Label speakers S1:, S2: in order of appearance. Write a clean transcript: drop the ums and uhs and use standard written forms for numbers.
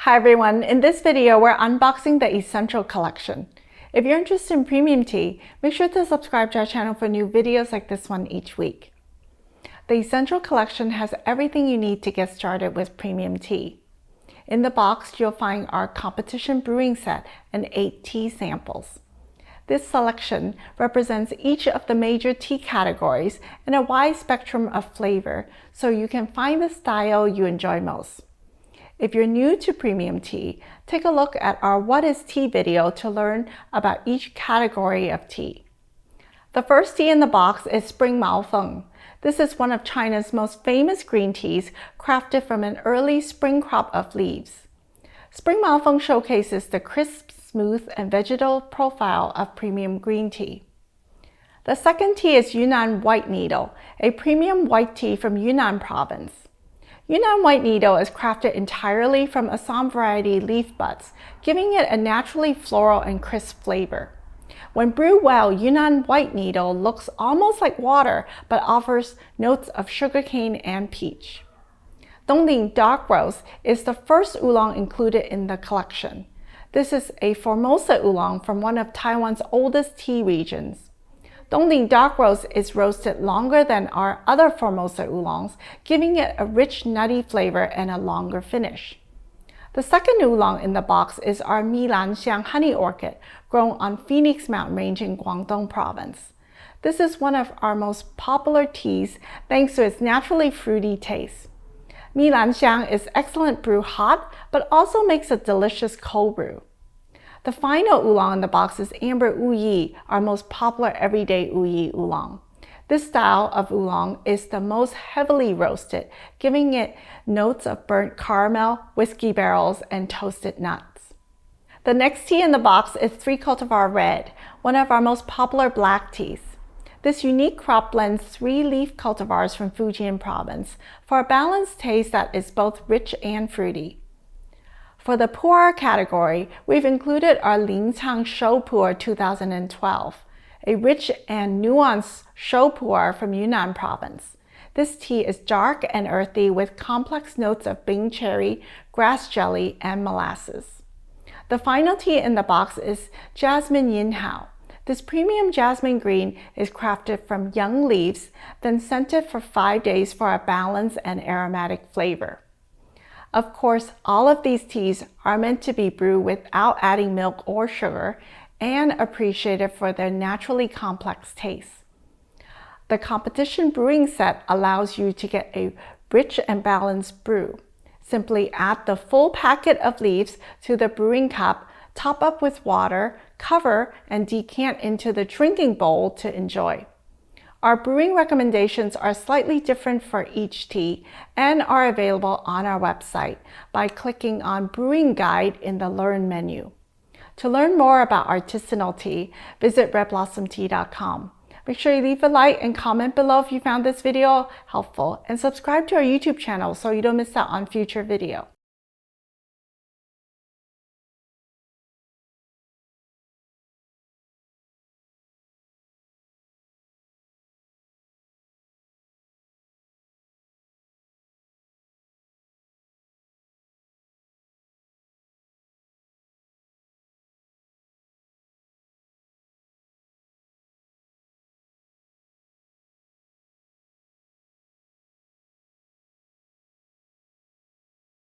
S1: Hi everyone, in this video we're unboxing the Essential Collection. If you're interested in premium tea, make sure to subscribe to our channel for new videos like this one each week. The Essential Collection has everything you need to get started with premium tea. In the box you'll find our competition brewing set and 8 tea samples. This selection represents each of the major tea categories and a wide spectrum of flavor, so you can find the style you enjoy most. If you're new to premium tea, take a look at our What is Tea video to learn about each category of tea. The first tea in the box is Spring Mao Feng. This is one of China's most famous green teas, crafted from an early spring crop of leaves. Spring Mao Feng showcases the crisp, smooth, and vegetal profile of premium green tea. The second tea is Yunnan White Needle, a premium white tea from Yunnan province. Yunnan White Needle is crafted entirely from Assam variety leaf buds, giving it a naturally floral and crisp flavor. When brewed well, Yunnan White Needle looks almost like water, but offers notes of sugarcane and peach. Dongling Dark Roast is the first oolong included in the collection. This is a Formosa oolong from one of Taiwan's oldest tea regions. Dongling Dark Roast is roasted longer than our other Formosa oolongs, giving it a rich, nutty flavor and a longer finish. The second oolong in the box is our Milanxiang Honey Orchid, grown on Phoenix Mountain Range in Guangdong Province. This is one of our most popular teas thanks to its naturally fruity taste. Milanxiang is excellent brewed hot, but also makes a delicious cold brew. The final oolong in the box is Amber Uyi, our most popular everyday Uyi oolong. This style of oolong is the most heavily roasted, giving it notes of burnt caramel, whiskey barrels, and toasted nuts. The next tea in the box is 3 Cultivar Red, one of our most popular black teas. This unique crop blends 3 leaf cultivars from Fujian province for a balanced taste that is both rich and fruity. For the pu'er category, we've included our Linchang Shou Pu'er 2012, a rich and nuanced Shou Pu'er from Yunnan province. This tea is dark and earthy with complex notes of Bing cherry, grass jelly, and molasses. The final tea in the box is Jasmine Yin Hao. This premium jasmine green is crafted from young leaves, then scented for 5 days for a balanced and aromatic flavor. Of course, all of these teas are meant to be brewed without adding milk or sugar and appreciated for their naturally complex taste. The competition brewing set allows you to get a rich and balanced brew. Simply add the full packet of leaves to the brewing cup, top up with water, cover, and decant into the drinking bowl to enjoy. Our brewing recommendations are slightly different for each tea and are available on our website by clicking on Brewing Guide in the Learn menu. To learn more about artisanal tea, visit redblossomtea.com. Make sure you leave a like and comment below if you found this video helpful, and subscribe to our YouTube channel so you don't miss out on future videos.